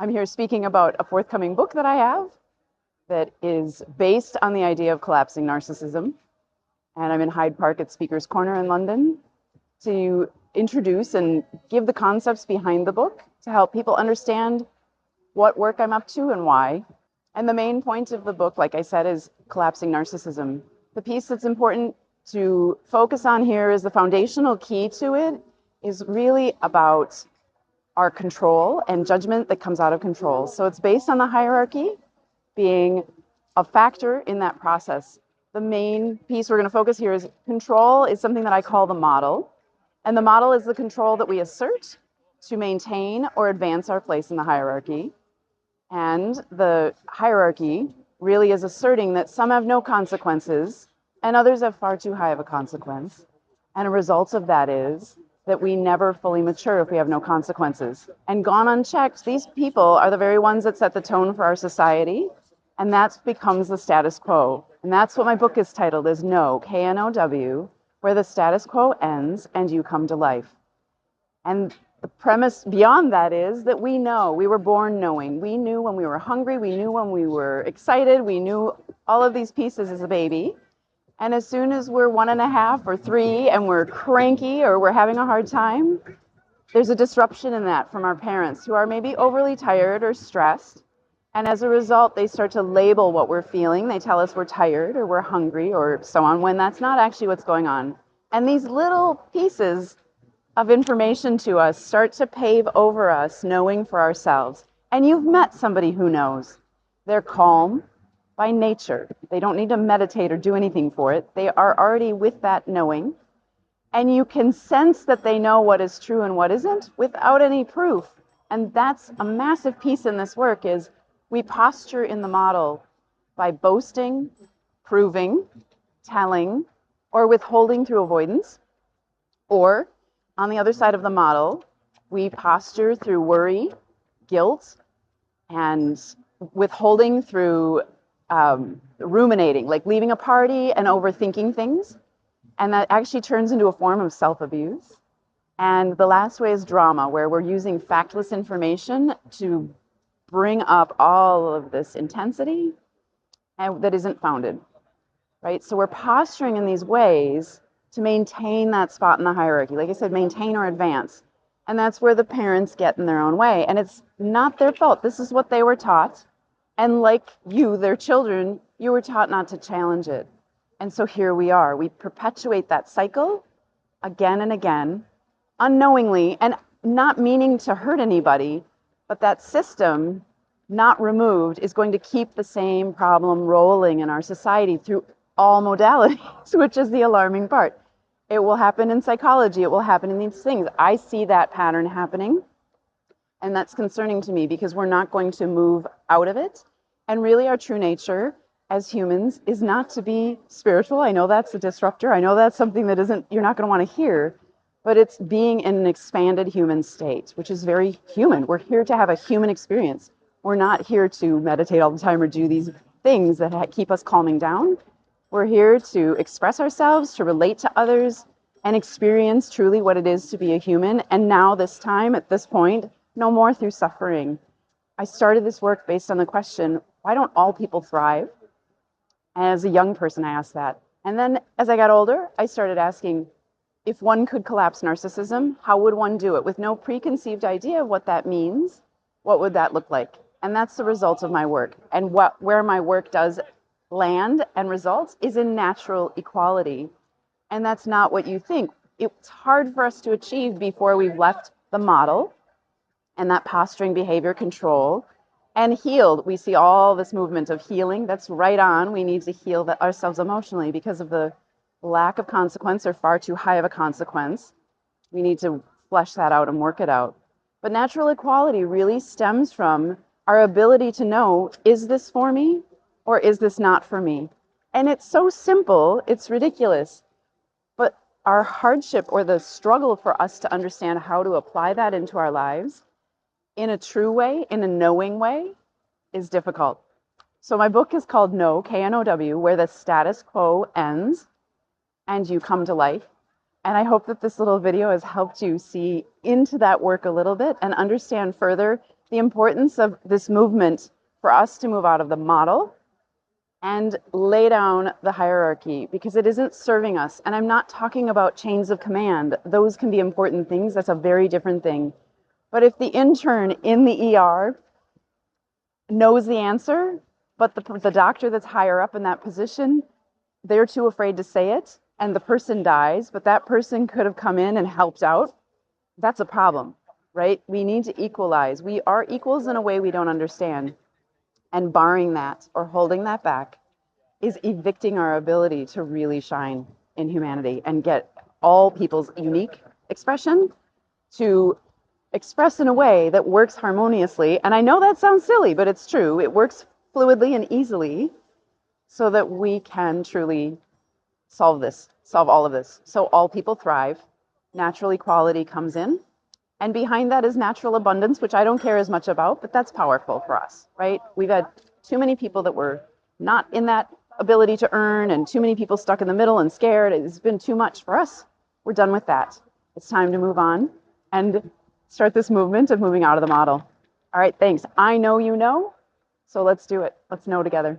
I'm here speaking about a forthcoming book that I have that is based on the idea of collapsing narcissism. And I'm in Hyde Park at Speaker's Corner in London to introduce and give the concepts behind the book to help people understand what work I'm up to and why. And the main point of the book, like I said, is collapsing narcissism. The piece that's important to focus on here is the foundational key to it is really about our control and judgment that comes out of control. So it's based on the hierarchy being a factor in that process. The main piece we're going to focus here is control is something that I call the model. And the model is the control that we assert to maintain or advance our place in the hierarchy. And the hierarchy really is asserting that some have no consequences and others have far too high of a consequence. And a result of that is that we never fully mature if we have no consequences. And gone unchecked, these people are the very ones that set the tone for our society. And that becomes the status quo. And that's what my book is titled, is Know, K-N-O-W, where the status quo ends and you come to life. And the premise beyond that is that we know, we were born knowing. We knew when we were hungry, we knew when we were excited, we knew all of these pieces as a baby. And as soon as we're 1.5 or 3 and we're cranky or we're having a hard time, there's a disruption in that from our parents who are maybe overly tired or stressed. And as a result, they start to label what we're feeling. They tell us we're tired or we're hungry or so on, when that's not actually what's going on. And these little pieces of information to us start to pave over us knowing for ourselves. And you've met somebody who knows. They're calm by nature. They don't need to meditate or do anything for it. They are already with that knowing. And you can sense that they know what is true and what isn't without any proof. And that's a massive piece in this work is we posture in the model by boasting, proving, telling, or withholding through avoidance. Or on the other side of the model, we posture through worry, guilt, and withholding through ruminating, like leaving a party and overthinking things. And that actually turns into a form of self-abuse. And the last way is drama, where we're using factless information to bring up all of this intensity and that isn't founded, right? So we're posturing in these ways to maintain that spot in the hierarchy. Like I said, maintain or advance. And that's where the parents get in their own way. And it's not their fault. This is what they were taught. And like you, their children, you were taught not to challenge it. And so here we are. We perpetuate that cycle again and again, unknowingly, and not meaning to hurt anybody, but that system, not removed, is going to keep the same problem rolling in our society through all modalities, which is the alarming part. It will happen in psychology. It will happen in these things. I see that pattern happening. And that's concerning to me because we're not going to move out of it. And really our true nature as humans is not to be spiritual. I know that's a disruptor. I know that's something that you're not going to want to hear, but it's being in an expanded human state, which is very human. We're here to have a human experience. We're not here to meditate all the time or do these things that keep us calming down. We're here to express ourselves, to relate to others, and experience truly what it is to be a human. And now this time, at this point, no more through suffering. I started this work based on the question, why don't all people thrive? And as a young person, I asked that. And then as I got older, I started asking, if one could collapse narcissism, how would one do it? With no preconceived idea of what that means, what would that look like? And that's the result of my work. And where my work does land and results is in natural equality. And that's not what you think. It's hard for us to achieve before we've left the model and that posturing behavior control and healed. We see all this movement of healing. That's right on. We need to heal ourselves emotionally because of the lack of consequence or far too high of a consequence. We need to flesh that out and work it out. But natural equality really stems from our ability to know, is this for me or is this not for me? And it's so simple, it's ridiculous. But our hardship or the struggle for us to understand how to apply that into our lives in a true way, in a knowing way, is difficult. So my book is called Know, K-N-O-W, where the status quo ends and you come to life. And I hope that this little video has helped you see into that work a little bit and understand further the importance of this movement for us to move out of the model and lay down the hierarchy, because it isn't serving us. And I'm not talking about chains of command. Those can be important things. That's a very different thing. But if the intern in the ER knows the answer, but the doctor that's higher up in that position, they're too afraid to say it, and the person dies, but that person could have come in and helped out, that's a problem, right? We need to equalize. We are equals in a way we don't understand. And barring that or holding that back is evicting our ability to really shine in humanity and get all people's unique expression to express in a way that works harmoniously. And I know that sounds silly, but it's true. It works fluidly and easily so that we can truly solve all of this. So all people thrive, natural equality comes in, and behind that is natural abundance, which I don't care as much about, but that's powerful for us, right? We've had too many people that were not in that ability to earn, and too many people stuck in the middle and scared. It's been too much for us. We're done with that. It's time to move on and start this movement of moving out of the model. All right, thanks. I know you know, so let's do it. Let's know together.